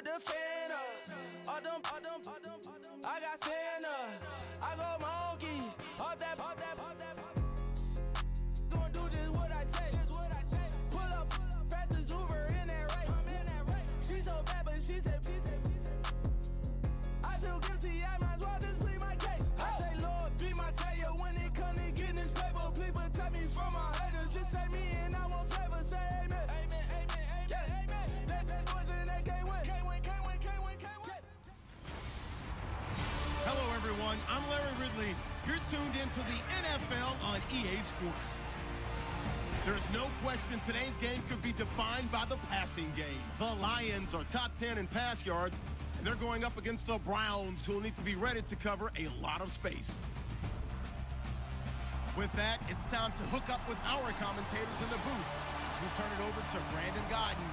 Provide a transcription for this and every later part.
with the fan up. All them, I got Santa. I go monkey. All that. Don't do just what I say. Pull up, fastest Uber in that race. She so bad, but she said. I feel guilty, I might as well just plead my case. I say, Lord, be my savior when it come to getting this paper. Please protect me from my haters. Just say me and I won't save. Say amen. That boys and they can't win. Hello, everyone. I'm Larry Ridley. You're tuned into the NFL on EA Sports. There's no question today's game could be defined by the passing game. The Lions are top 10 in pass yards, and they're going up against the Browns, who will need to be ready to cover a lot of space. With that, it's time to hook up with our commentators in the booth as we turn it over to Brandon Godden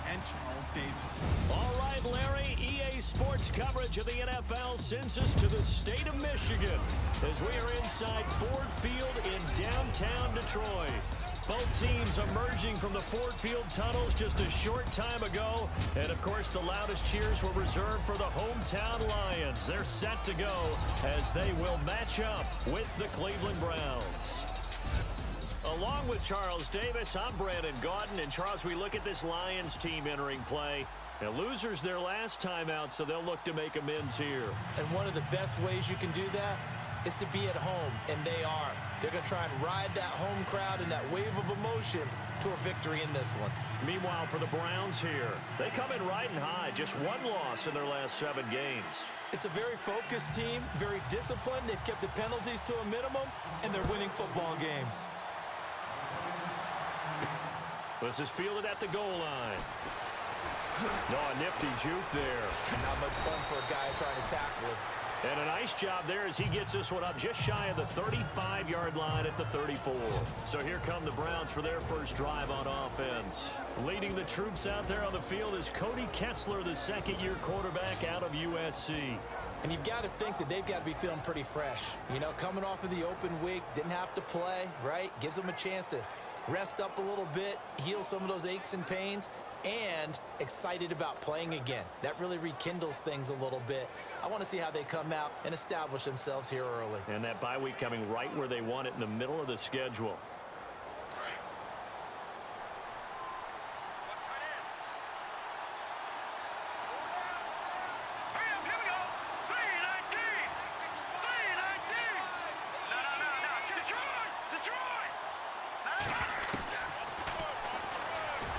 and Charles Davis. All right, Larry, EA Sports coverage of the NFL sends us to the state of Michigan as we are inside Ford Field in downtown Detroit. Both teams emerging from the Ford Field tunnels just a short time ago. And, of course, the loudest cheers were reserved for the hometown Lions. They're set to go as they will match up with the Cleveland Browns. Along with Charles Davis, I'm Brandon Gaudin. And, Charles, we look at this Lions team entering play. Now, losers their last time out, so they'll look to make amends here. And one of the best ways you can do that is to be at home, and they are. They're going to try and ride that home crowd and that wave of emotion to a victory in this one. Meanwhile, for the Browns here, they come in riding high, just one loss in their last 7 games. It's a very focused team, very disciplined. They've kept the penalties to a minimum, and they're winning football games. This is fielded at the goal line. No, a nifty juke there. Not much fun for a guy trying to tackle him. And a nice job there as he gets this one up just shy of the 35-yard line at the 34. So here come the Browns for their first drive on offense. Leading the troops out there on the field is Cody Kessler, the second-year quarterback out of USC. And you've got to think that they've got to be feeling pretty fresh. You know, coming off of the open week, didn't have to play, right? Gives them a chance to rest up a little bit, heal some of those aches and pains, and excited about playing again. That really rekindles things a little bit. I want to see how they come out and establish themselves here early. And that bye week coming right where they want it in the middle of the schedule.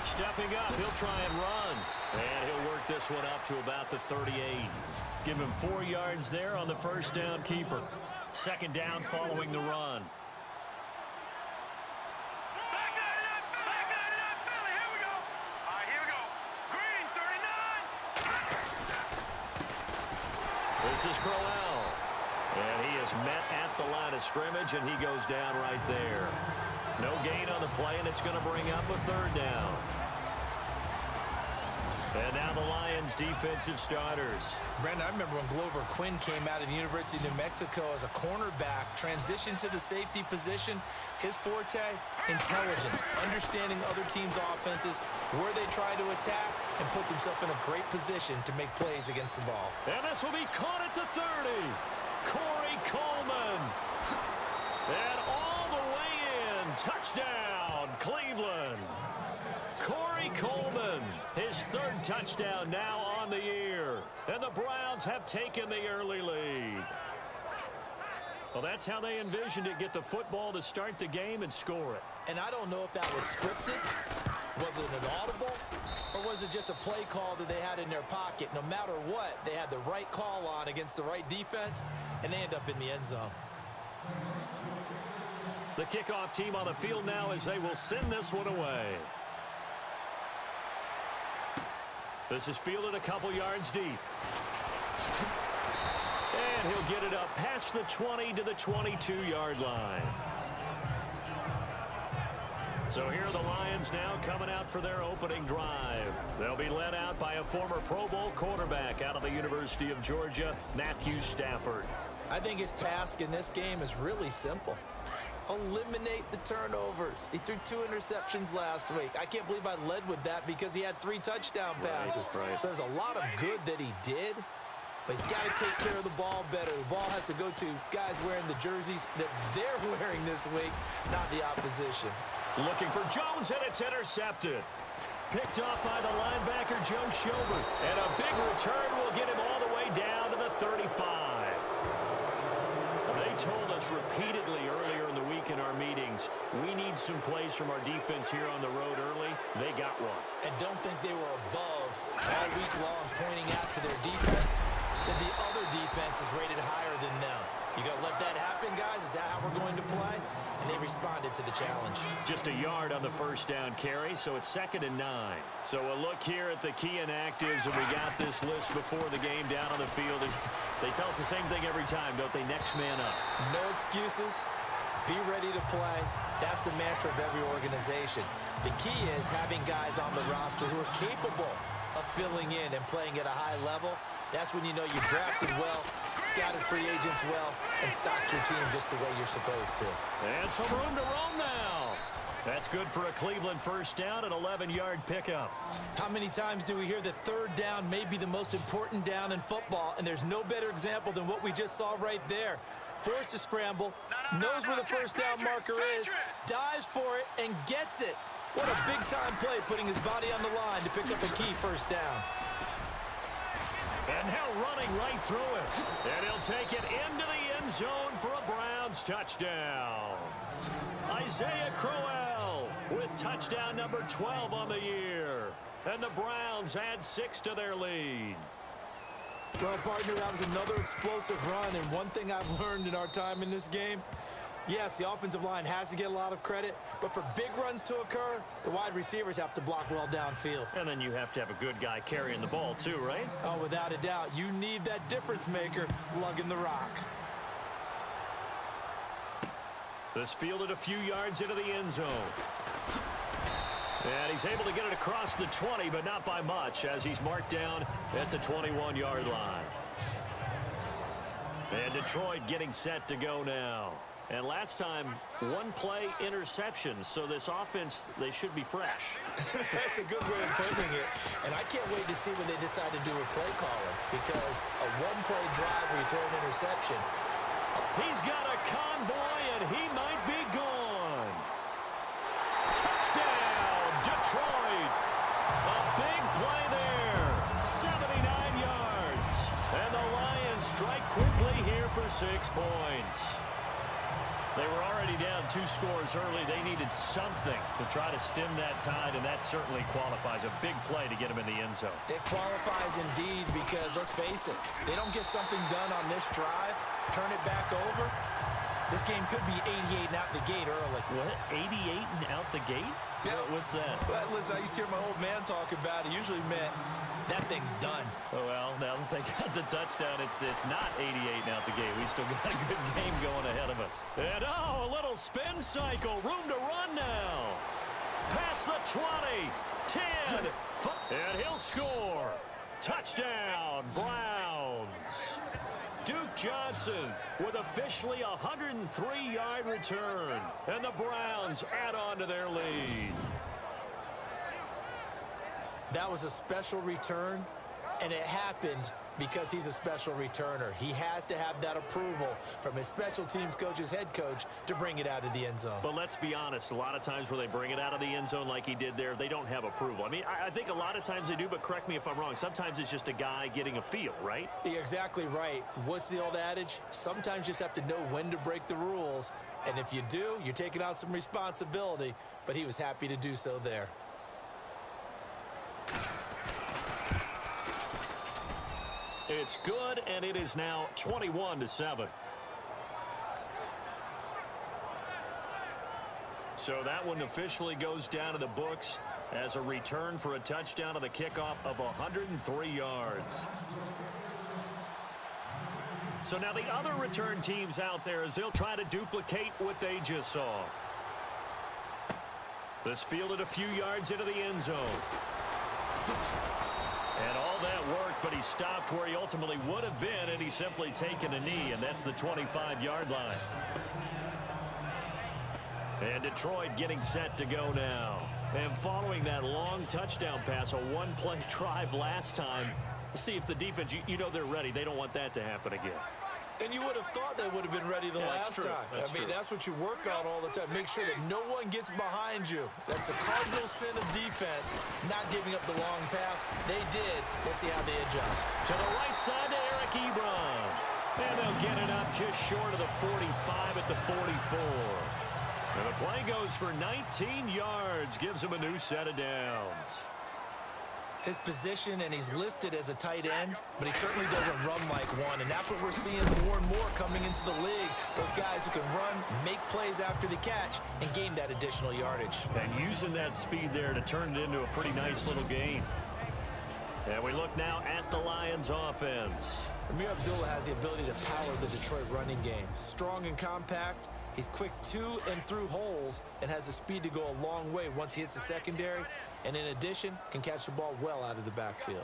Stepping up, he'll try and run. And he'll work this one up to about the 38. Give him 4 yards there on the first down keeper. Second down following the run. This is Crowell. And he is met at the line of scrimmage, and he goes down right there. No gain on the play, and it's going to bring up a third down. And now the Lions defensive starters. Brandon, I remember when Glover Quinn came out of the University of New Mexico as a cornerback, transitioned to the safety position. His forte, intelligence, understanding other teams' offenses, where they try to attack, and puts himself in a great position to make plays against the ball. And this will be caught at the 30. Corey Coleman. And all the way in. Touchdown, Cleveland. Corey Coleman, his third touchdown now on the year. And the Browns have taken the early lead. Well, that's how they envisioned it, get the football to start the game and score it. And I don't know if that was scripted, was it an audible, or was it just a play call that they had in their pocket? No matter what, they had the right call on against the right defense, and they end up in the end zone. The kickoff team on the field now as they will send this one away. This is fielded a couple yards deep. And he'll get it up past the 20 to the 22-yard line. So here are the Lions now coming out for their opening drive. They'll be led out by a former Pro Bowl quarterback out of the University of Georgia, Matthew Stafford. I think his task in this game is really simple. Eliminate the turnovers. He threw 2 interceptions last week. I can't believe I led with that because he had 3 touchdown passes. Right. So there's a lot of good that he did, but he's got to take care of the ball better. The ball has to go to guys wearing the jerseys that they're wearing this week, not the opposition. Looking for Jones, and it's intercepted. Picked off by the linebacker, Joe Schobert. And a big return will get him all the way down to the 35. They told us repeatedly earlier in the week in our meetings, we need some plays from our defense here on the road early. They got one. And don't think they were above all week long pointing out to their defense that the other defense is rated higher than them. You got to let that happen, guys? Is that how we're going to play? And they responded to the challenge. Just a yard on the first down carry, so it's 2nd and 9. So a look here at the key inactives, and we got this list before the game down on the field. They tell us the same thing every time, don't they? Next man up. No excuses. Be ready to play. That's the mantra of every organization. The key is having guys on the roster who are capable of filling in and playing at a high level. That's when you know you've drafted well, scouted free agents well, and stocked your team just the way you're supposed to. And some room to roam now. That's good for a Cleveland first down, an 11-yard pickup. How many times do we hear that third down may be the most important down in football, and there's no better example than what we just saw right there. Forced to scramble, knows where the first down marker is, dives for it, and gets it. What a big-time play, putting his body on the line to pick up a key first down. And now running right through it. And he'll take it into the end zone for a Browns touchdown. Isaiah Crowell with touchdown number 12 on the year. And the Browns add 6 to their lead. Well, partner, that was another explosive run. And one thing I've learned in our time in this game, yes, the offensive line has to get a lot of credit, but for big runs to occur, the wide receivers have to block well downfield. And then you have to have a good guy carrying the ball too, right? Oh, without a doubt. You need that difference maker lugging the rock. This fielded a few yards into the end zone. And he's able to get it across the 20, but not by much, as he's marked down at the 21-yard line. And Detroit getting set to go now. And last time, 1-play interceptions, so this offense, they should be fresh. That's a good way of putting it. And I can't wait to see when they decide to do a play caller, because a 1-play drive where you throw an interception. He's got a convoy, and he might be gone. Touchdown, Detroit. A big play there. 79 yards. And the Lions strike quickly here for 6 points. They were already down 2 scores early. They needed something to try to stem that tide, and that certainly qualifies. A big play to get them in the end zone. It qualifies indeed because, let's face it, they don't get something done on this drive, turn it back over, this game could be 88 and out the gate early. What? 88 and out the gate? Yeah. What's that? Well, listen, I used to hear my old man talk about it. Usually meant that thing's done. Well, now that they got the touchdown, it's not 88 and out the gate. We still got a good game going ahead of us. And a little spin cycle. Room to run now. Past the 20, 10, and he'll score. Touchdown, Browns. Duke Johnson with officially a 103-yard return. And the Browns add on to their lead. That was a special return, and it happened because he's a special returner. He has to have that approval from his special teams coach, his head coach, to bring it out of the end zone. But let's be honest, a lot of times where they bring it out of the end zone like he did there, they don't have approval. I mean, I think a lot of times they do, but correct me if I'm wrong. Sometimes it's just a guy getting a feel, right? You're exactly right. What's the old adage? Sometimes you just have to know when to break the rules, and if you do, you're taking on some responsibility, but he was happy to do so there. It's good, and it is now 21-7. So that one officially goes down to the books as a return for a touchdown on the kickoff of 103 yards. So now the other return teams out there, as they'll try to duplicate what they just saw. This fielded a few yards into the end zone. And all that worked, but he stopped where he ultimately would have been, and he's simply taken a knee, and that's the 25-yard line. And Detroit getting set to go now. And following that long touchdown pass, a one-play drive last time, we'll see if the defense, you know they're ready. They don't want that to happen again. And you would have thought they would have been ready the last time. That's what you work on all the time. Make sure that no one gets behind you. That's the cardinal sin of defense, not giving up the long pass. They did. Let's see how they adjust. To the right side to Eric Ebron. And they'll get it up just short of the 45 at the 44. And the play goes for 19 yards. Gives him a new set of downs. His position, and he's listed as a tight end, but he certainly doesn't run like one, and that's what we're seeing more and more coming into the league. Those guys who can run, make plays after the catch, and gain that additional yardage. And using that speed there to turn it into a pretty nice little game. And we look now at the Lions offense. Amir Abdullah has the ability to power the Detroit running game. Strong and compact. He's quick to and through holes and has the speed to go a long way once he hits the secondary. And in addition, can catch the ball well out of the backfield.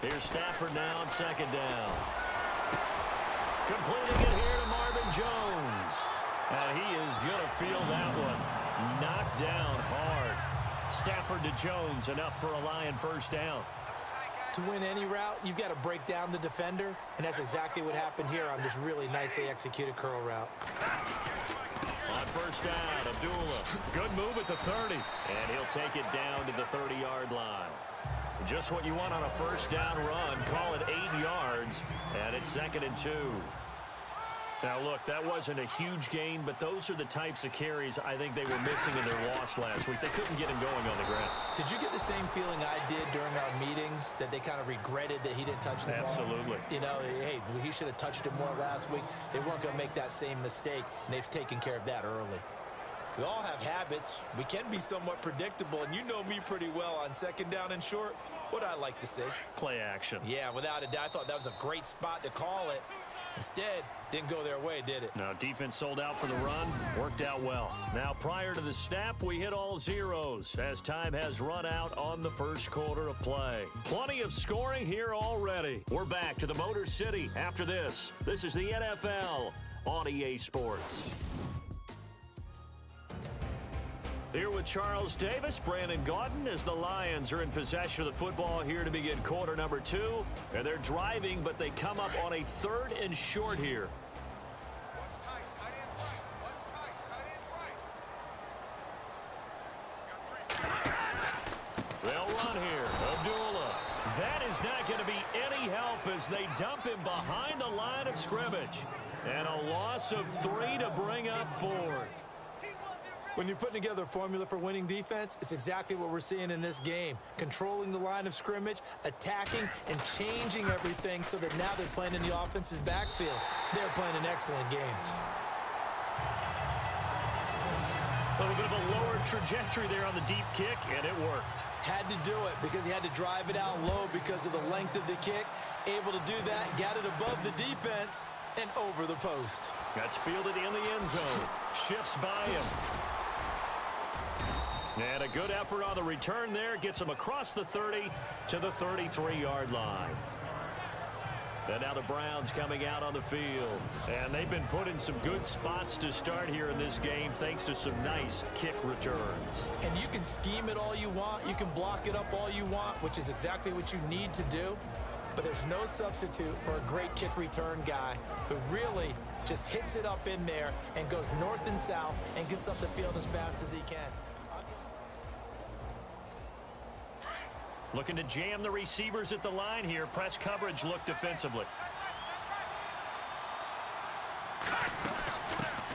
Here's Stafford now on second down. Completing it here to Marvin Jones. And he is going to feel that one. Knocked down hard. Stafford to Jones, enough for a Lion first down. To win any route, you've got to break down the defender, and that's exactly what happened here on this really nicely executed curl route. On first down, Abdullah. Good move at the 30. And he'll take it down to the 30-yard line. Just what you want on a first down run. Call it 8 yards, and it's 2nd and 2. Now, look, that wasn't a huge gain, but those are the types of carries I think they were missing in their loss last week. They couldn't get him going on the ground. Did you get the same feeling I did during our meetings, that they kind of regretted that he didn't touch the ball? Absolutely. You know, hey, he should have touched it more last week. They weren't going to make that same mistake, and they've taken care of that early. We all have habits. We can be somewhat predictable, and you know me pretty well on second down and short. What I like to say? Play action. Yeah, without a doubt. I thought that was a great spot to call it. Instead, didn't go their way, did it? No, defense sold out for the run. Worked out well. Now, prior to the snap, we hit all zeros as time has run out on the first quarter of play. Plenty of scoring here already. We're back to the Motor City after this. This is the NFL on EA Sports. Here with Charles Davis, Brandon Gaudin, as the Lions are in possession of the football here to begin quarter number 2. And they're driving, but they come up on a 3rd and short here. They'll run here. Abdullah. That is not going to be any help as they dump him behind the line of scrimmage. And a loss of 3 to bring up 4th. When you're putting together a formula for winning defense, it's exactly what we're seeing in this game. Controlling the line of scrimmage, attacking, and changing everything so that now they're playing in the offense's backfield. They're playing an excellent game. A little bit of a lower trajectory there on the deep kick, and it worked. Had to do it because he had to drive it out low because of the length of the kick. Able to do that, got it above the defense, and over the post. That's fielded in the end zone. Shifts by him. And a good effort on the return there. Gets him across the 30 to the 33-yard line. And now the Browns coming out on the field. And they've been put in some good spots to start here in this game thanks to some nice kick returns. And you can scheme it all you want. You can block it up all you want, which is exactly what you need to do. But there's no substitute for a great kick return guy who really just hits it up in there and goes north and south and gets up the field as fast as he can. Looking to jam the receivers at the line here. Press coverage look defensively.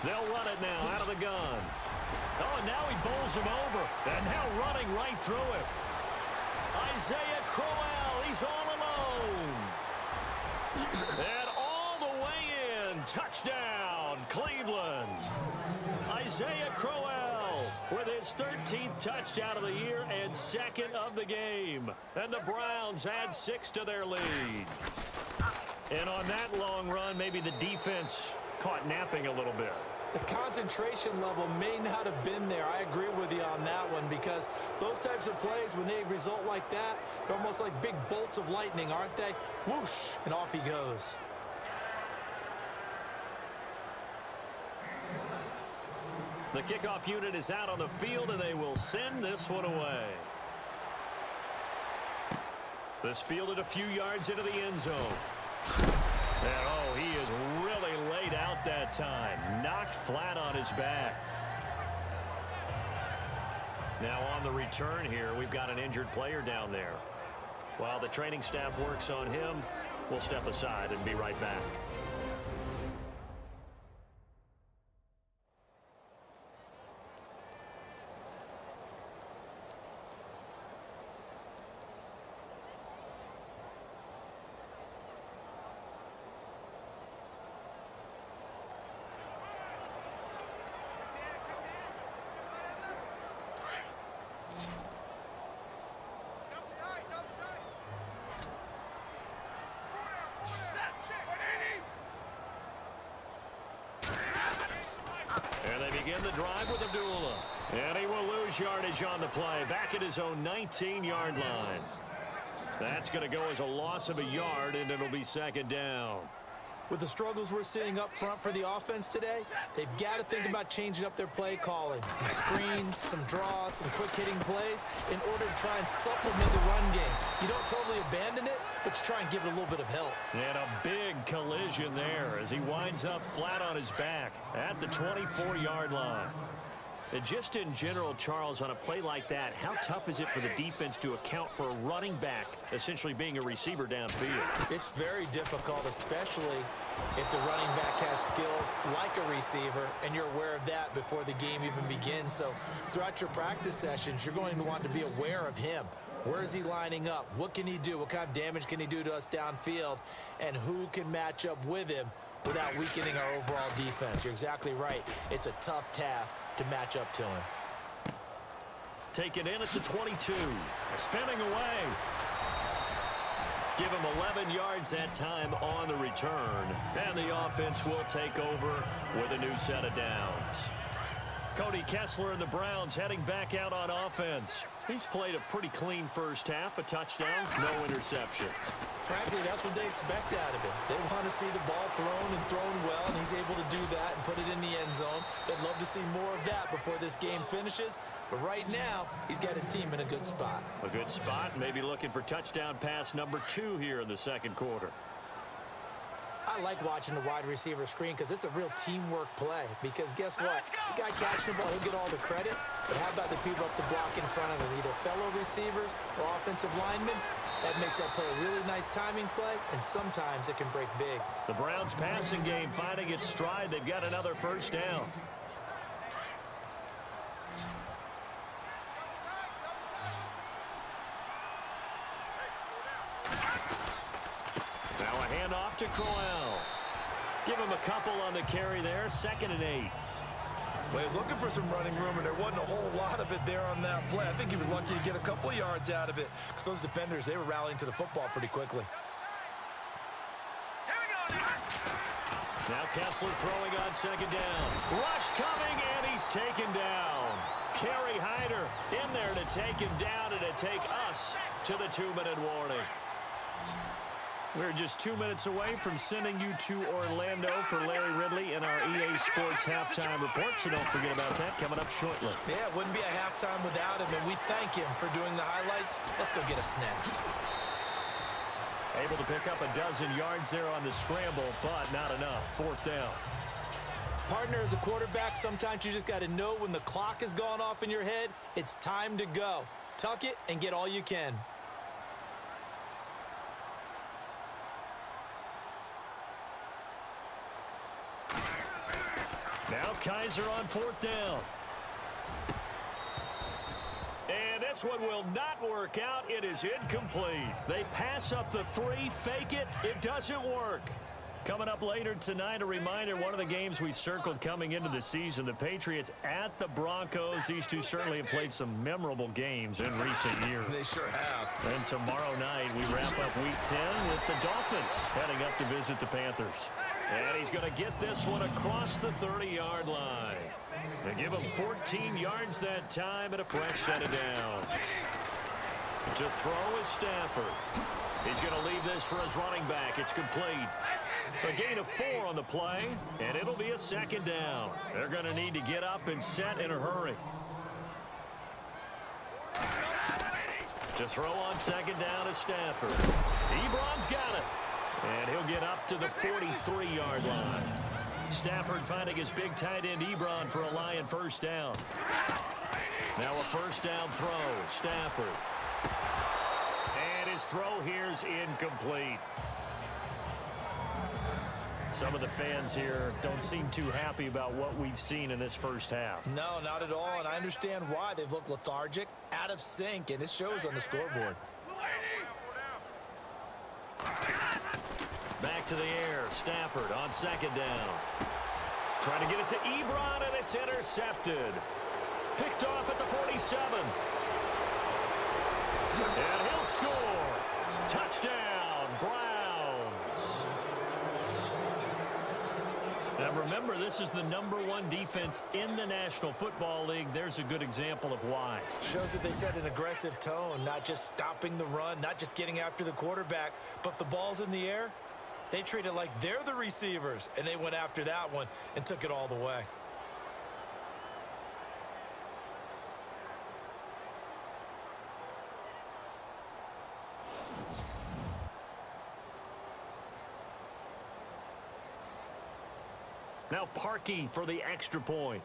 They'll run it now out of the gun. Oh, and now he bowls him over. And now running right through it. Isaiah Crowell, he's all alone. And all the way in. Touchdown, Cleveland. Isaiah Crowell with his 13th touchdown of the year and 2nd of the game. And the Browns add 6 to their lead. And on that long run, maybe the defense caught napping a little bit. The concentration level may not have been there. I agree with you on that one because those types of plays, when they result like that, they're almost like big bolts of lightning, aren't they? Whoosh, and off he goes. The kickoff unit is out on the field, and they will send this one away. This fielded a few yards into the end zone. And, oh, he is really laid out that time. Knocked flat on his back. Now on the return here, we've got an injured player down there. While the training staff works on him, we'll step aside and be right back. And they begin the drive with Abdullah. And he will lose yardage on the play. Back at his own 19-yard line. That's going to go as a loss of a yard, and it'll be second down. With the struggles we're seeing up front for the offense today, they've got to think about changing up their play calling. Some screens, some draws, some quick-hitting plays in order to try and supplement the run game. You don't totally abandon it, but you try and give it a little bit of help. And a big collision there as he winds up flat on his back at the 24-yard line. And just in general, Charles, on a play like that, how tough is it for the defense to account for a running back essentially being a receiver downfield? It's very difficult, especially if the running back has skills like a receiver, and you're aware of that before the game even begins. So throughout your practice sessions, you're going to want to be aware of him. Where is he lining up? What can he do? What kind of damage can he do to us downfield? And who can match up with him without weakening our overall defense? You're exactly right. It's a tough task to match up to him. Taken in at the 22. Spinning away. Give him 11 yards that time on the return. And the offense will take over with a new set of downs. Cody Kessler and the Browns heading back out on offense. He's played a pretty clean first half, a touchdown, no interceptions. Frankly, that's what they expect out of him. They want to see the ball thrown and thrown well, and he's able to do that and put it in the end zone. They'd love to see more of that before this game finishes. But right now, he's got his team in a good spot. A good spot, maybe looking for touchdown pass number 2 here in the second quarter. I like watching the wide receiver screen because it's a real teamwork play. Because guess what? The guy catching the ball, he'll get all the credit. But how about the people up to block in front of him, either fellow receivers or offensive linemen? That makes that play a really nice timing play, and sometimes it can break big. The Browns passing game finding its stride. They've got another first down. Now a handoff to Crowell. Give him a couple on the carry there. 2nd and 8. Well, he was looking for some running room, and there wasn't a whole lot of it there on that play. I think he was lucky to get a couple of yards out of it. Because those defenders, they were rallying to the football pretty quickly. Now Kessler throwing on 2nd down. Rush coming, and he's taken down. Kerry Hyder in there to take him down and to take us to the 2-minute warning. We're just 2 minutes away from sending you to Orlando for Larry Ridley in our EA Sports halftime report, so don't forget about that coming up shortly. Yeah, it wouldn't be a halftime without him, and we thank him for doing the highlights. Let's go get a snack. Able to pick up a dozen yards there on the scramble, but not enough. 4th down. Partner, as a quarterback, sometimes you just got to know when the clock has gone off in your head, it's time to go. Tuck it and get all you can. Now Kaiser on 4th down. And this one will not work out. It is incomplete. They pass up the 3, fake it. It doesn't work. Coming up later tonight, a reminder, one of the games we circled coming into the season, the Patriots at the Broncos. These two certainly have played some memorable games in recent years. They sure have. And tomorrow night, we wrap up Week 10 with the Dolphins heading up to visit the Panthers. And he's going to get this one across the 30-yard line. They give him 14 yards that time and a fresh set of downs. To throw is Stafford. He's going to leave this for his running back. It's complete. A gain of 4 on the play, and it'll be a second down. They're going to need to get up and set in a hurry. To throw on second down is Stafford. Ebron's got it. And he'll get up to the 43-yard line. Stafford finding his big tight end Ebron for a Lion first down. Now a first down throw. Stafford. And his throw here's incomplete. Some of the fans here don't seem too happy about what we've seen in this first half. No, not at all, and I understand why. They've looked lethargic, out of sync, and it shows on the scoreboard. Back to the air. Stafford on second down. Trying to get it to Ebron, and it's intercepted. Picked off at the 47. And he'll score. Touchdown, Browns. Now remember, this is the #1 defense in the National Football League. There's a good example of why. Shows that they set an aggressive tone, not just stopping the run, not just getting after the quarterback, but the ball's in the air. They treat it like they're the receivers, and they went after that one and took it all the way. Now Parkey for the extra point.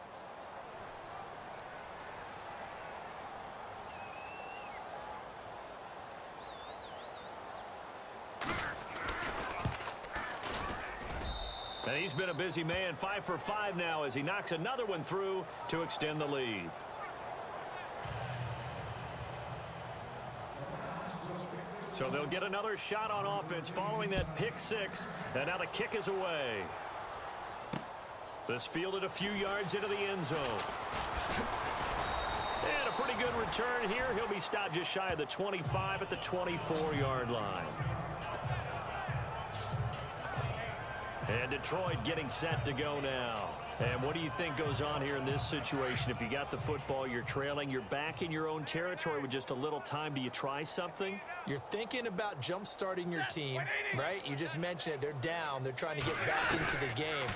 And he's been a busy man, 5 for 5 now as he knocks another one through to extend the lead. So they'll get another shot on offense following that pick 6, and now the kick is away. This fielded a few yards into the end zone. And a pretty good return here. He'll be stopped just shy of the 25 at the 24-yard line. And Detroit getting set to go now. And what do you think goes on here in this situation? If you got the football, you're trailing, you're back in your own territory with just a little time. Do you try something? You're thinking about jump-starting your team, right? You just mentioned it. They're down. They're trying to get back into the game.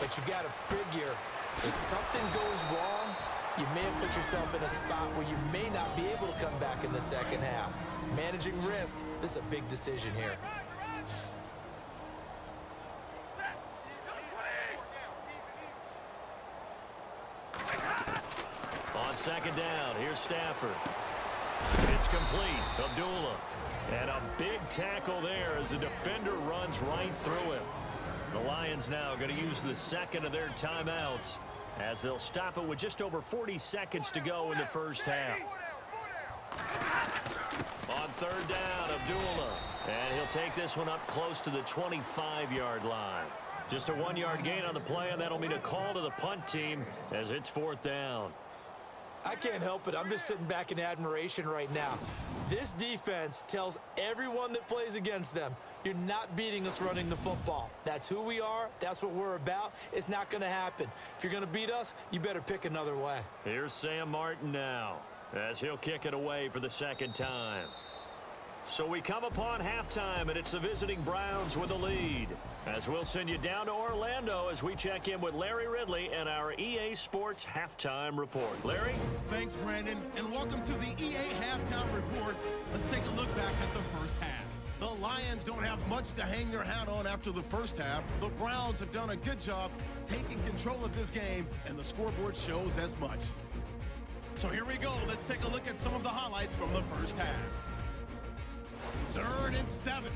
But you got to figure, if something goes wrong, you may have put yourself in a spot where you may not be able to come back in the second half. Managing risk, this is a big decision here. On second down, here's Stafford. It's complete. Abdullah. And a big tackle there as the defender runs right through him. The Lions now going to use the second of their timeouts as they'll stop it with just over 40 seconds to go in the first half. On third down, Abdullah. And he'll take this one up close to the 25-yard line. Just a 1-yard gain on the play, and that'll mean a call to the punt team as it's fourth down. I can't help it. I'm just sitting back in admiration right now. This defense tells everyone that plays against them, you're not beating us running the football. That's who we are. That's what we're about. It's not going to happen. If you're going to beat us, you better pick another way. Here's Sam Martin now as he'll kick it away for the second time. So we come upon halftime, and it's the visiting Browns with the lead. As we'll send you down to Orlando as we check in with Larry Ridley and our EA Sports Halftime Report. Larry? Thanks, Brandon, and welcome to the EA Halftime Report. Let's take a look back at the first half. The Lions don't have much to hang their hat on after the first half. The Browns have done a good job taking control of this game, and the scoreboard shows as much. So here we go. Let's take a look at some of the highlights from the first half. 3rd and 7.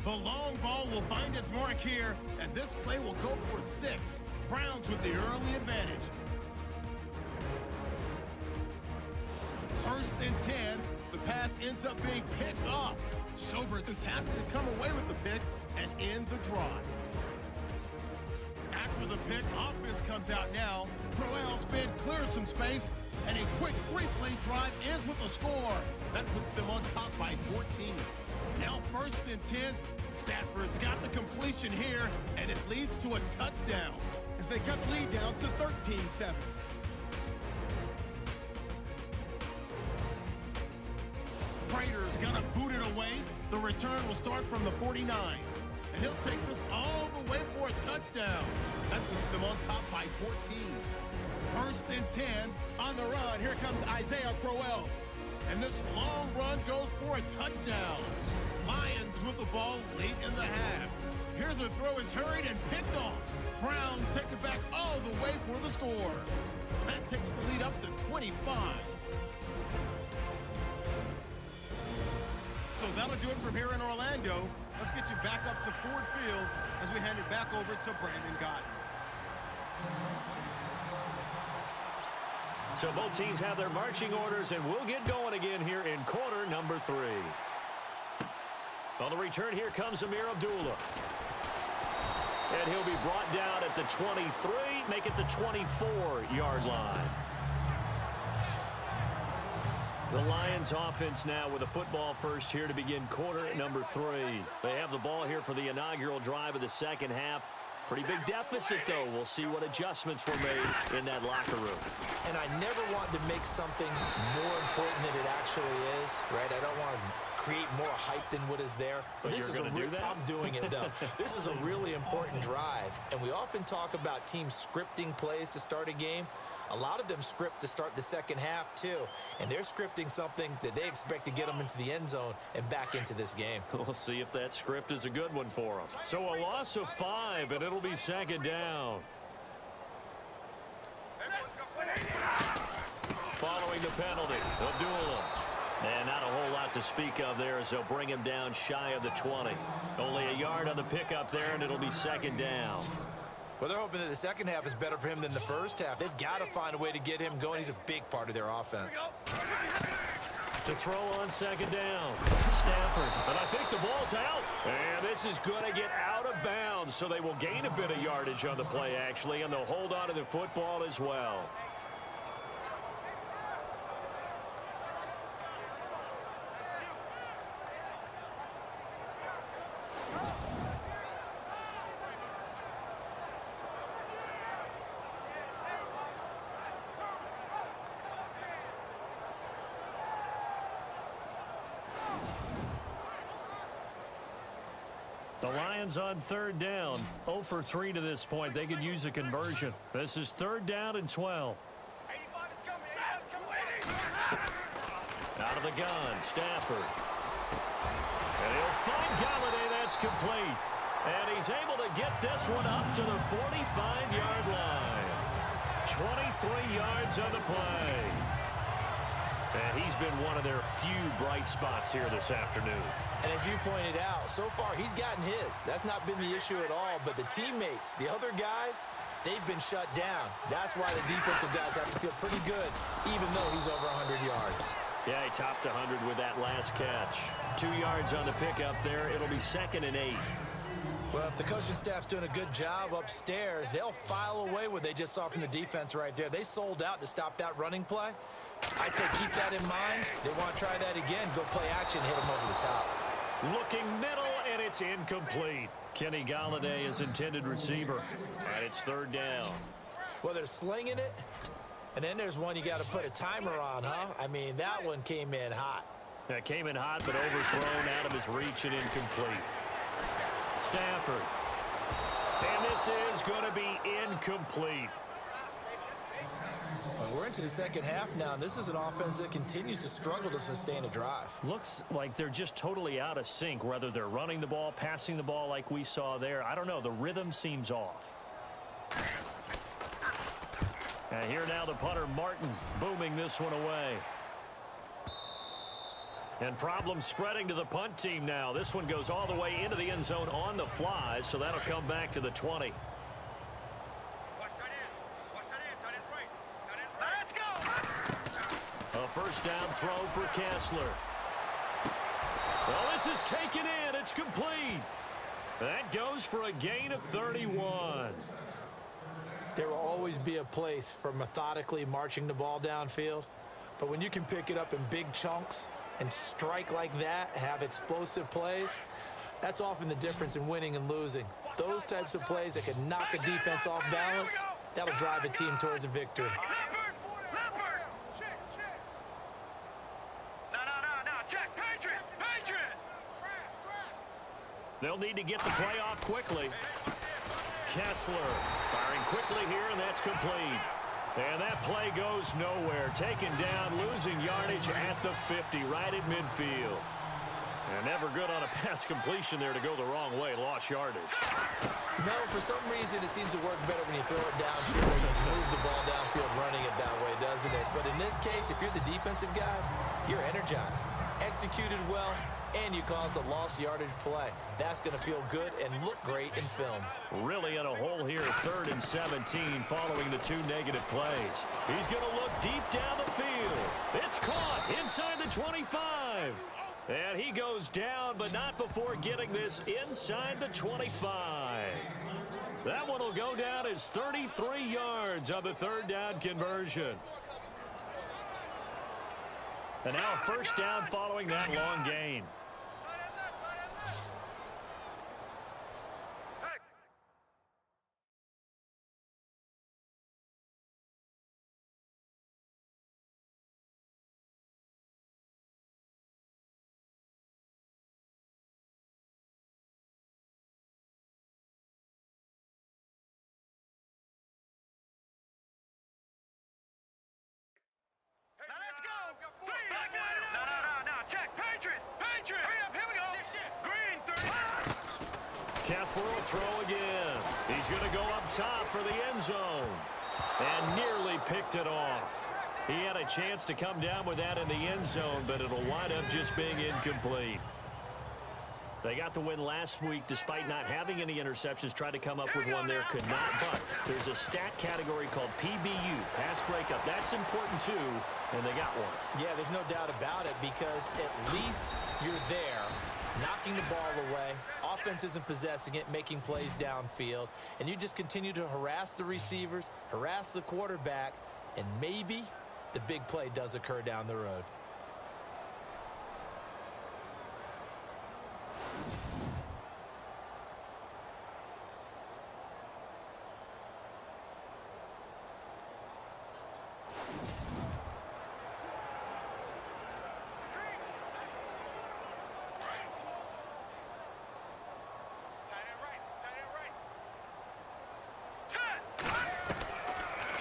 The long ball will find its mark here, and this play will go for 6. Browns with the early advantage. 1st and 10. The pass ends up being picked off. Schobert's happy to come away with the pick and end the drive. After the pick, offense comes out now. Crowell's been cleared some space, and a quick 3-play drive ends with a score. That puts them on top by 14. Now 1st and 10. Stafford's got the completion here, and it leads to a touchdown as they cut the lead down to 13-7. Prater's gonna boot it away. The return will start from the 49. and he'll take this all the way for a touchdown. That puts them on top by 14. 1st and 10 on the run. Here comes Isaiah Crowell. And this long run goes for a touchdown. Lions with the ball late in the half. Here's the throw is hurried and picked off. Browns take it back all the way for the score. That takes the lead up to 25. So that'll do it from here in Orlando. Let's get you back up to Ford Field as we hand it back over to Brandon Gott. So both teams have their marching orders, and we'll get going again here in quarter number 3. On the return, here comes Amir Abdullah. And he'll be brought down at the 23, make it the 24-yard line. The Lions offense now with a football first here to begin quarter number 3. They have the ball here for the inaugural drive of the second half. Pretty big deficit, though. We'll see what adjustments were made in that locker room. And I never want to make something more important than it actually is, right? I don't want to create more hype than what is there. But this is you're going to do that? I'm doing it, though. This is a really important drive. And we often talk about teams scripting plays to start a game. A lot of them script to start the second half, too. And they're scripting something that they expect to get them into the end zone and back into this game. We'll see if that script is a good one for them. So a loss of 5, and it'll be second down. Following the penalty, Abdullah. And not a whole lot to speak of there as they'll bring him down shy of the 20. Only a yard on the pickup there, and it'll be second down. Well, they're hoping that the second half is better for him than the first half. They've got to find a way to get him going. He's a big part of their offense. To throw on second down, Stafford. And I think the ball's out. And this is going to get out of bounds, so they will gain a bit of yardage on the play, actually, and they'll hold on to the football as well. The Lions on third down, 0 for 3 to this point. They could use a conversion. This is 3rd down and 12. Out of the gun, Stafford. And he'll find Galladay. That's complete. And he's able to get this one up to the 45-yard line. 23 yards on the play. And he's been one of their few bright spots here this afternoon. And as you pointed out, so far he's gotten his. That's not been the issue at all. But the teammates, the other guys, they've been shut down. That's why the defensive guys have to feel pretty good, even though he's over 100 yards. Yeah, he topped 100 with that last catch. 2 yards on the pickup there. It'll be 2nd and 8. Well, if the coaching staff's doing a good job upstairs, they'll file away what they just saw from the defense right there. They sold out to stop that running play. I'd say keep that in mind. They want to try that again. Go play action, hit them over the top. Looking middle, and it's incomplete. Kenny Galladay is intended receiver, and it's 3rd down. Well, they're slinging it, and then there's one you got to put a timer on, huh? I mean, that one came in hot. That came in hot, but overthrown out of his reach and incomplete. Stafford. And this is going to be incomplete. Well, we're into the second half now, and this is an offense that continues to struggle to sustain a drive. Looks like they're just totally out of sync, whether they're running the ball, passing the ball like we saw there. I don't know. The rhythm seems off. And here now the punter, Martin, booming this one away. And problems spreading to the punt team now. This one goes all the way into the end zone on the fly, so that'll come back to the 20. A first down throw for Kessler. Well, this is taken in. It's complete. That goes for a gain of 31. There will always be a place for methodically marching the ball downfield. But when you can pick it up in big chunks and strike like that, have explosive plays, that's often the difference in winning and losing. Those types of plays that can knock a defense off balance, that'll drive a team towards a victory. They'll need to get the play off quickly. Kessler firing quickly here, and that's complete. And that play goes nowhere. Taken down, losing yardage at the 50, right at midfield. And never good on a pass completion there to go the wrong way. Lost yardage. No, for some reason it seems to work better when you throw it downfield or you move the ball downfield running it that way, doesn't it? But in this case, if you're the defensive guys, you're energized, executed well, and you caused a lost yardage play. That's going to feel good and look great in film. Really in a hole here, 3rd and 17 following the 2 negative plays. He's going to look deep down the field. It's caught inside the 25. And he goes down, but not before getting this inside the 25. That one will go down as 33 yards on the 3rd down conversion. And now 1st down following that long gain. Kessler will throw again. He's going to go up top for the end zone. And nearly picked it off. He had a chance to come down with that in the end zone, but it'll wind up just being incomplete. They got the win last week despite not having any interceptions. Tried to come up with one there, could not. But there's a stat category called PBU, pass breakup. That's important too, and they got one. Yeah, there's no doubt about it because at least you're there, knocking the ball away. Offense isn't possessing it, making plays downfield. And you just continue to harass the receivers, harass the quarterback, and maybe the big play does occur down the road.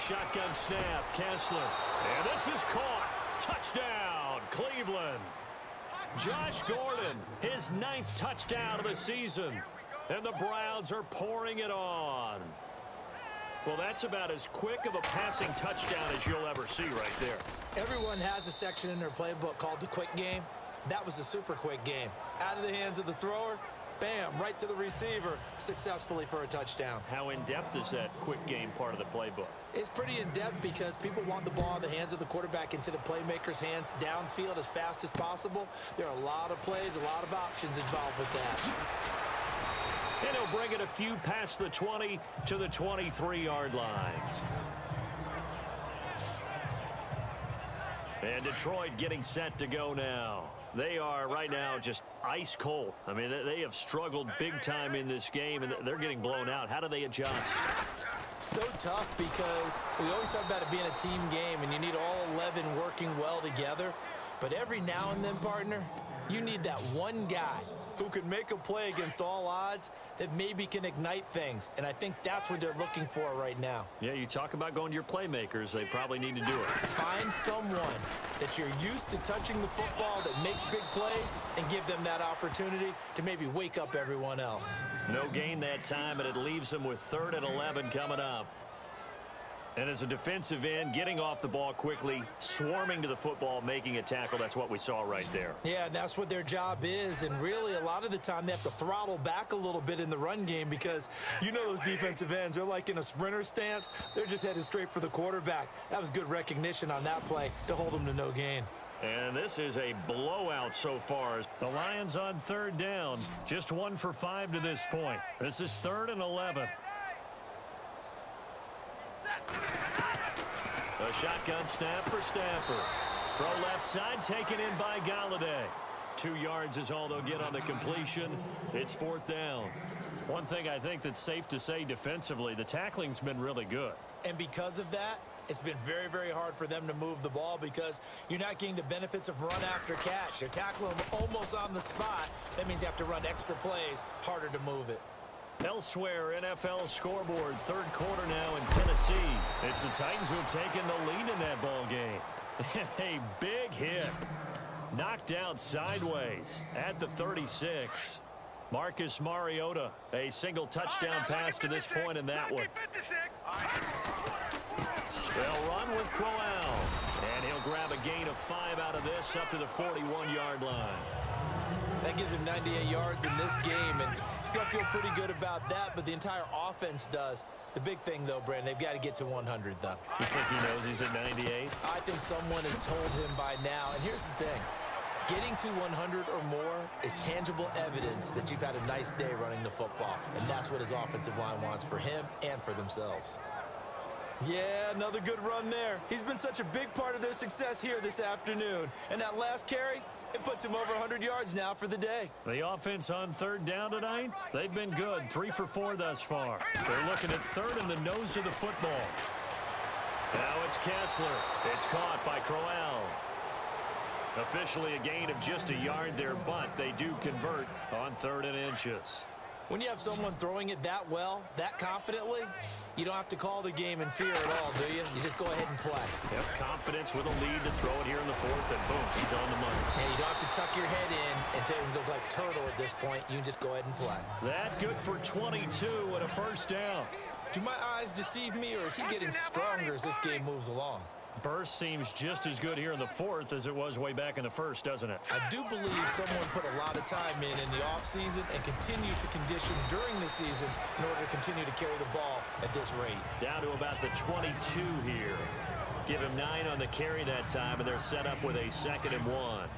Shotgun snap, Kessler. And this is caught. Touchdown, Cleveland. Josh Gordon, his 9th touchdown of the season. And the Browns are pouring it on. Well, that's about as quick of a passing touchdown as you'll ever see right there. Everyone has a section in their playbook called the quick game. That was a super quick game. Out of the hands of the thrower, bam, right to the receiver, successfully for a touchdown. How in-depth is that quick game part of the playbook? It's pretty in-depth because people want the ball in the hands of the quarterback into the playmaker's hands downfield as fast as possible. There are a lot of plays, a lot of options involved with that. And he'll bring it a few past the 20 to the 23-yard line. And Detroit getting set to go now. They are right now just ice cold. I mean, they have struggled big time in this game, and they're getting blown out. How do they adjust? So tough because we always talk about it being a team game, and you need all 11 working well together. But every now and then, partner, you need that one guy who can make a play against all odds that maybe can ignite things. And I think that's what they're looking for right now. Yeah, you talk about going to your playmakers. They probably need to do it. Find someone that you're used to touching the football that makes big plays and give them that opportunity to maybe wake up everyone else. No gain that time, and it leaves them with 3rd and 11 coming up. And as a defensive end, getting off the ball quickly, swarming to the football, making a tackle, that's what we saw right there. Yeah, that's what their job is. And really, a lot of the time, they have to throttle back a little bit in the run game because you know those defensive ends, they're like in a sprinter stance. They're just headed straight for the quarterback. That was good recognition on that play to hold them to no gain. And this is a blowout so far. The Lions on 3rd down, just 1 for 5 to this point. This is 3rd and 11. A shotgun snap for Stafford. Throw left side, taken in by Galladay. 2 yards is all they'll get on the completion. It's 4th down. One thing I think that's safe to say defensively, the tackling's been really good. And because of that, it's been very, very hard for them to move the ball because you're not getting the benefits of run after catch. They're tackling them almost on the spot. That means you have to run extra plays, harder to move it. Elsewhere, NFL scoreboard, third quarter now in Tennessee. It's the Titans who have taken the lead in that ball game. A big hit. Knocked out sideways at the 36. Marcus Mariota, a single touchdown pass to this point in that one. They'll run with Crowell, and he'll grab a gain of 5 out of this up to the 41-yard line. That gives him 98 yards in this game, and he's going to feel pretty good about that, but the entire offense does. The big thing, though, Brandon, they've got to get to 100, though. You think he knows he's at 98? I think someone has told him by now, and here's the thing. Getting to 100 or more is tangible evidence that you've had a nice day running the football, and that's what his offensive line wants for him and for themselves. Yeah, another good run there. He's been such a big part of their success here this afternoon, and that last carry, it puts him over 100 yards now for the day. The offense on third down tonight, they've been good. 3 for 4 thus far. They're looking at third in the nose of the football. Now it's Kessler. It's caught by Crowell. Officially a gain of just a yard there, but they do convert on 3rd and inches. When you have someone throwing it that well, that confidently, you don't have to call the game in fear at all, do you? You just go ahead and play. Yep, confidence with a lead to throw it here in the 4th, and boom, he's on the money. And you don't have to tuck your head in and look like turtle at this point. You can just go ahead and play. That good for 22 and a first down. Do my eyes deceive me, or is he getting stronger as this game moves along? Burst seems just as good here in the 4th as it was way back in the 1st, doesn't it? I do believe someone put a lot of time in the offseason and continues to condition during the season in order to continue to carry the ball at this rate. Down to about the 22 here. Give him 9 on the carry that time, and they're set up with a 2nd and 1.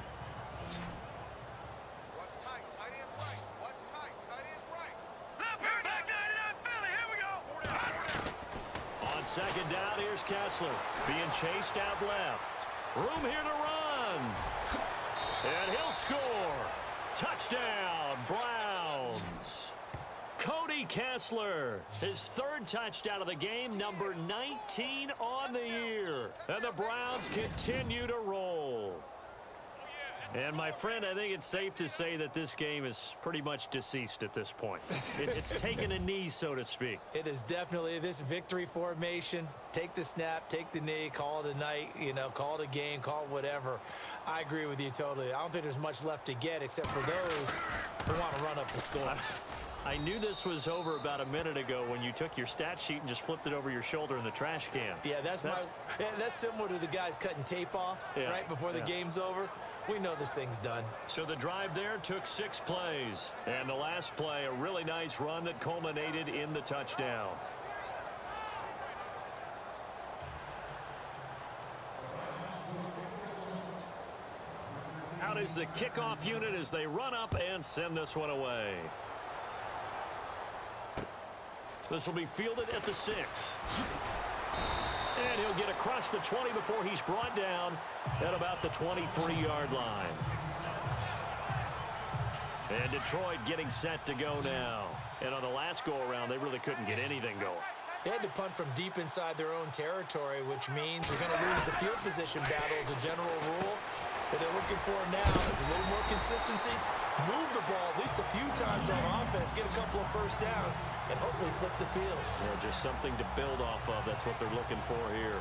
Second down, here's Kessler. Being chased out left. Room here to run. And he'll score. Touchdown, Browns. Cody Kessler, his 3rd touchdown of the game, number 19 on the year. And the Browns continue to roll. And, my friend, I think it's safe to say that this game is pretty much deceased at this point. It's taken a knee, so to speak. It is definitely this victory formation. Take the snap, take the knee, call it a night, call it a game, call it whatever. I agree with you totally. I don't think there's much left to get except for those who want to run up the score. I knew this was over about a minute ago when you took your stat sheet and just flipped it over your shoulder in the trash can. Yeah, that's similar to the guys cutting tape off right before the game's over. We know this thing's done. So the drive there took 6 plays. And the last play, a really nice run that culminated in the touchdown. Out is the kickoff unit as they run up and send this one away. This will be fielded at the 6. And he'll get across the 20 before he's brought down at about the 23-yard line. And Detroit getting set to go now. And on the last go-around, they really couldn't get anything going. They had to punt from deep inside their own territory, which means they're going to lose the field position battle as a general rule. What they're looking for now is a little more consistency, move the ball at least a few times on offense, get a couple of first downs, and hopefully flip the field. Yeah, just something to build off of. That's what they're looking for here.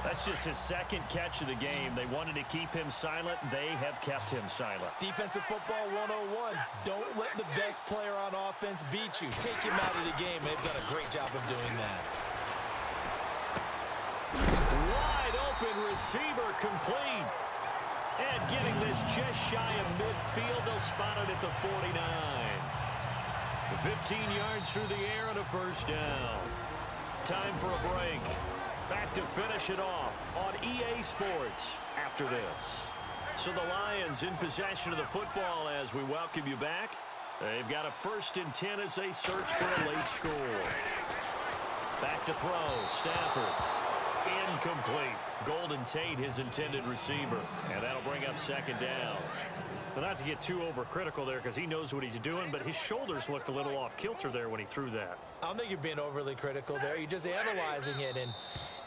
That's just his 2nd catch of the game. They wanted to keep him silent. They have kept him silent. Defensive football 101. Don't let the best player on offense beat you. Take him out of the game. They've done a great job of doing that. Wide open receiver complete. And getting this just shy of midfield, they'll spot it at the 49. 15 yards through the air and a first down. Time for a break. Back to finish it off on EA Sports after this. So the Lions in possession of the football as we welcome you back. They've got a 1st and 10 as they search for a late score. Back to throw. Stafford. Incomplete. Golden Tate, his intended receiver. And that'll bring up 2nd down. But not to get too overcritical there because he knows what he's doing, but his shoulders looked a little off kilter there when he threw that. I don't think you're being overly critical there. You're just analyzing it. And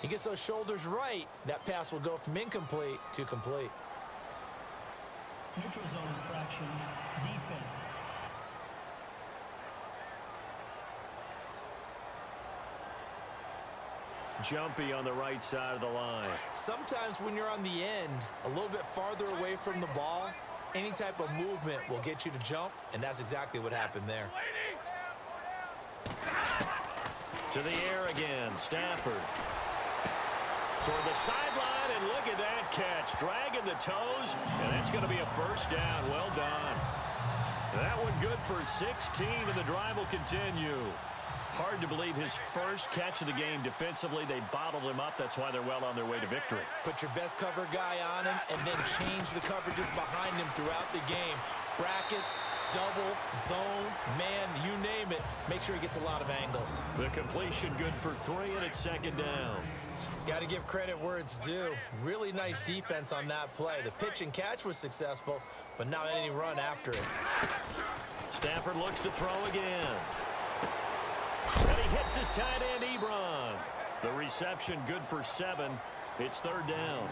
He gets those shoulders right, that pass will go from incomplete to complete. Neutral zone infraction, defense. Jumpy on the right side of the line. Sometimes when you're on the end, a little bit farther away from the ball, any type of movement will get you to jump, and that's exactly what happened there. To the air again, Stafford. Toward the sideline, and look at that catch. Dragging the toes, and that's going to be a first down. Well done. That one good for 16, and the drive will continue. Hard to believe his first catch of the game defensively. They bottled him up. That's why they're well on their way to victory. Put your best cover guy on him and then change the coverages behind him throughout the game. Brackets, double, zone, man, you name it. Make sure he gets a lot of angles. The completion good for 3, and it's second down. Got to give credit where it's due. Really nice defense on that play. The pitch and catch was successful, but not any run after it. Stafford looks to throw again. And he hits his tight end, Ebron. The reception good for 7. It's third down.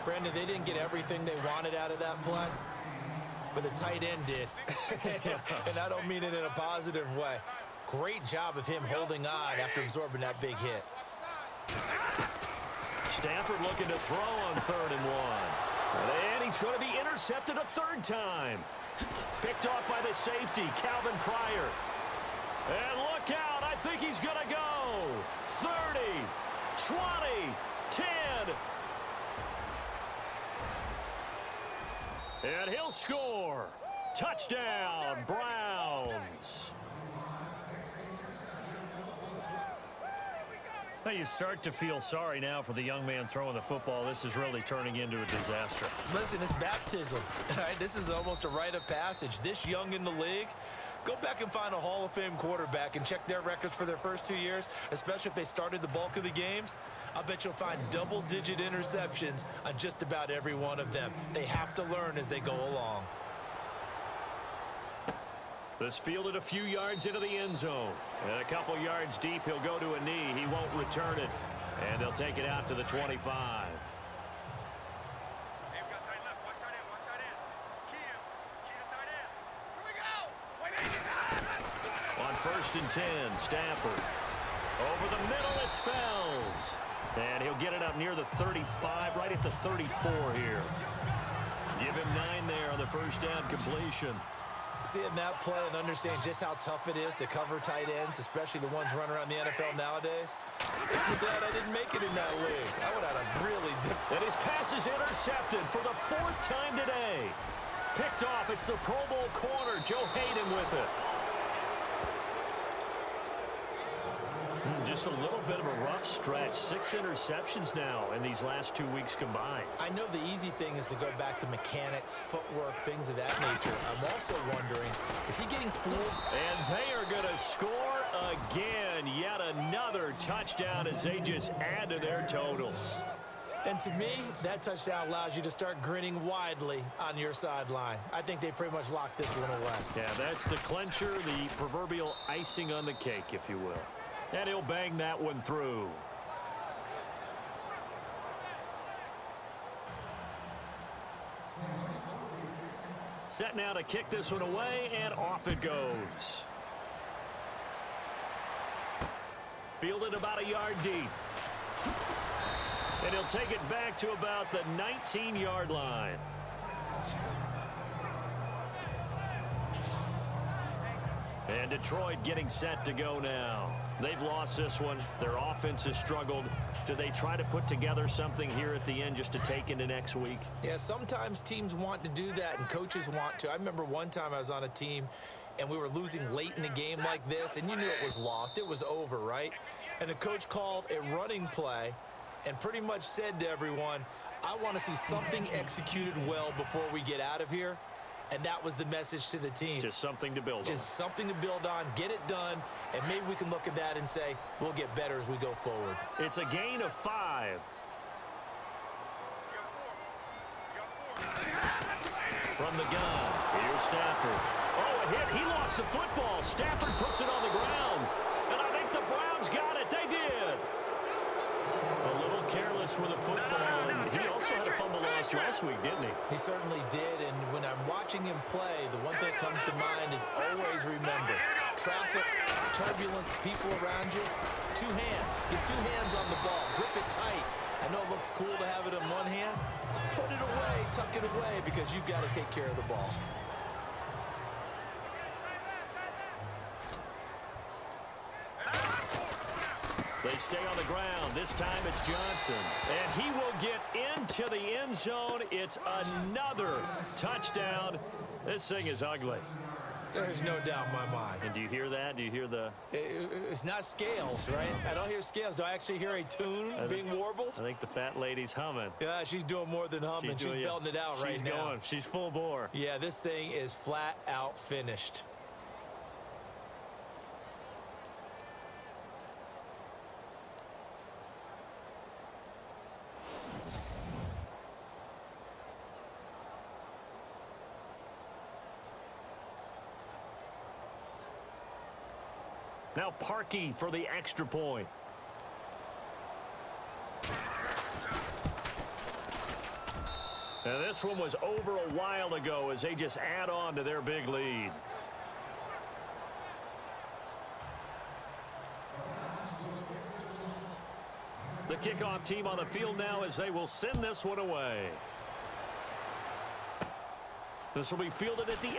Brandon, they didn't get everything they wanted out of that play, but the tight end did. And I don't mean it in a positive way. Great job of him holding on after absorbing that big hit. Stafford looking to throw on 3rd and 1. And he's going to be intercepted a 3rd time. Picked off by the safety, Calvin Pryor. And look out, I think he's going to go. 30, 20, 10. And he'll score. Touchdown, Browns. Now you start to feel sorry now for the young man throwing the football. This is really turning into a disaster. Listen, it's baptism. Right? This is almost a rite of passage. This young in the league, go back and find a Hall of Fame quarterback and check their records for their first 2 years, especially if they started the bulk of the games. I bet you'll find double-digit interceptions on just about every one of them. They have to learn as they go along. This fielded a few yards into the end zone. And a couple yards deep, he'll go to a knee. He won't return it. And they'll take it out to the 25. On 1st and 10, Stafford. Over the middle, it's Fells. And he'll get it up near the 35, right at the 34 here. Give him 9 there on the first down completion. Seeing that play and understand just how tough it is to cover tight ends, especially the ones running around the NFL nowadays, makes me glad I didn't make it in that league. I would have really... And his pass is intercepted for the 4th time today. Picked off. It's the Pro Bowl corner, Joe Hayden, with it. Just a little bit of a rough stretch. 6 interceptions now in these last 2 weeks combined. I know the easy thing is to go back to mechanics, footwork, things of that nature. I'm also wondering, is he getting fooled? And they are going to score again. Yet another touchdown as they just add to their totals. And to me, that touchdown allows you to start grinning widely on your sideline. I think they pretty much locked this one away. Yeah, that's the clincher, the proverbial icing on the cake, if you will. And he'll bang that one through. Set now to kick this one away, and off it goes. Fielded about a yard deep. And he'll take it back to about the 19-yard line. And Detroit getting set to go now. They've lost this one. Their offense has struggled. Do they try to put together something here at the end just to take into next week? Yeah, sometimes teams want to do that and coaches want to. I remember one time I was on a team and we were losing late in a game like this, and you knew it was lost. It was over, right? And the coach called a running play and pretty much said to everyone, I want to see something executed well before we get out of here. And that was the message to the team. Just something to build on. Just something to build on, get it done, and maybe we can look at that and say, we'll get better as we go forward. It's a gain of 5. From the gun, here's Stafford. Oh, a hit. He lost the football. Stafford puts it on the ground. And I think the Browns got it. They did. A little Davis with a football, and he also had a fumble loss last week, didn't he? He certainly did, and when I'm watching him play, the one thing that comes to mind is always remember, traffic, turbulence, people around you, two hands. Get two hands on the ball. Grip it tight. I know it looks cool to have it in one hand. Put it away, tuck it away, because you've got to take care of the ball. They stay on the ground. This time it's Johnson. And he will get into the end zone. It's another touchdown. This thing is ugly. There's no doubt in my mind. And do you hear that? Do you hear the... It's not scales, right? I don't hear scales. Do I actually hear a tune being warbled? I think the fat lady's humming. Yeah, she's doing more than humming. She's belting it out right now. She's going. She's full bore. Yeah, this thing is flat out finished. Now Parkey for the extra point. Now this one was over a while ago as they just add on to their big lead. The kickoff team on the field now as they will send this one away. This will be fielded at the 8.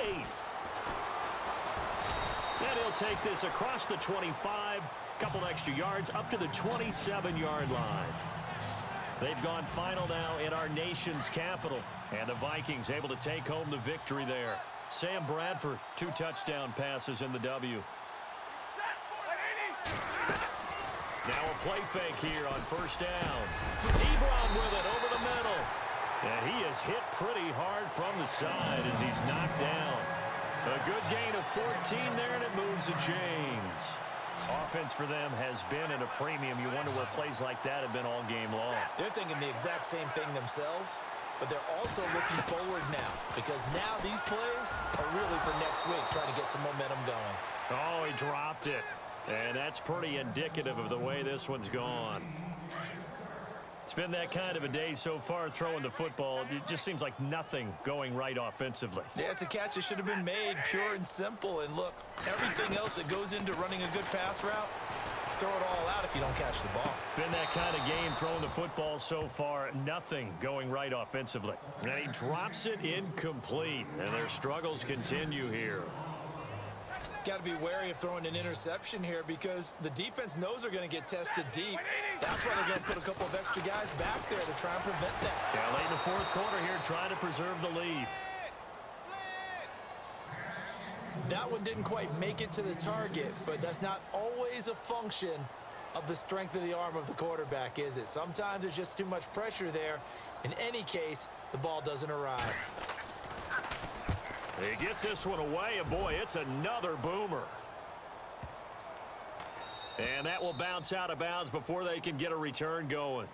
And he'll take this across the 25, couple extra yards up to the 27-yard line. They've gone final now in our nation's capital, and the Vikings able to take home the victory there. Sam Bradford, 2 touchdown passes in the W. Now a play fake here on first down. Ebron with it over the middle. And he is hit pretty hard from the side as he's knocked down. A good gain of 14 there, and it moves the chains. Offense for them has been at a premium. You wonder where plays like that have been all game long. They're thinking the exact same thing themselves, but they're also looking forward now because now these plays are really for next week, trying to get some momentum going. Oh, he dropped it. And that's pretty indicative of the way this one's gone. It's been that kind of a day so far throwing the football. It just seems like nothing going right offensively. Yeah, it's a catch that should have been made pure and simple. And look, everything else that goes into running a good pass route, throw it all out if you don't catch the ball. Been that kind of game throwing the football so far. Nothing going right offensively. And he drops it incomplete. And their struggles continue here. Got to be wary of throwing an interception here because the defense knows they're going to get tested deep. That's why they're going to put a couple of extra guys back there to try and prevent that. Yeah, late in the fourth quarter here, trying to preserve the lead. That one didn't quite make it to the target, but that's not always a function of the strength of the arm of the quarterback, is it? Sometimes there's just too much pressure there. In any case, the ball doesn't arrive. He gets this one away, and boy, it's another boomer. And that will bounce out of bounds before they can get a return going.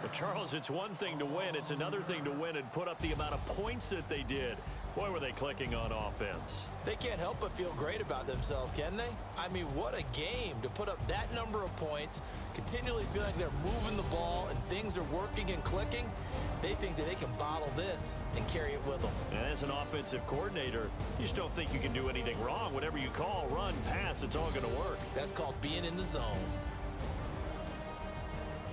But Charles, it's one thing to win. It's another thing to win and put up the amount of points that they did. Boy, were they clicking on offense. They can't help but feel great about themselves, can they? I mean, what a game to put up that number of points, continually feel like they're moving the ball and things are working and clicking. They think that they can bottle this and carry it with them. And as an offensive coordinator, you just don't think you can do anything wrong. Whatever you call, run, pass, it's all going to work. That's called being in the zone.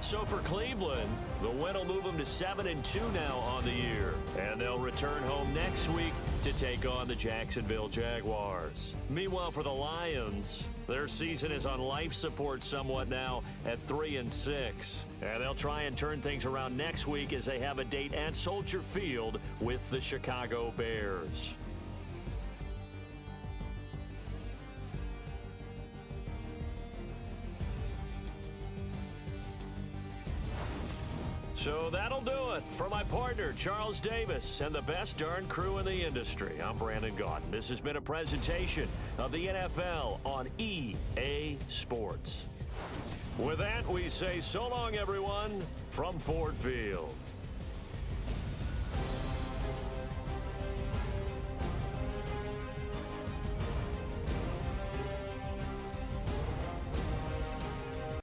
So for Cleveland, the win will move them to 7-2 now on the year. And they'll return home next week to take on the Jacksonville Jaguars. Meanwhile, for the Lions, their season is on life support somewhat now at 3-6. And they'll try and turn things around next week as they have a date at Soldier Field with the Chicago Bears. So that'll do it for my partner, Charles Davis, and the best darn crew in the industry. I'm Brandon Gaudin. This has been a presentation of the NFL on EA Sports. With that, we say so long, everyone, from Ford Field.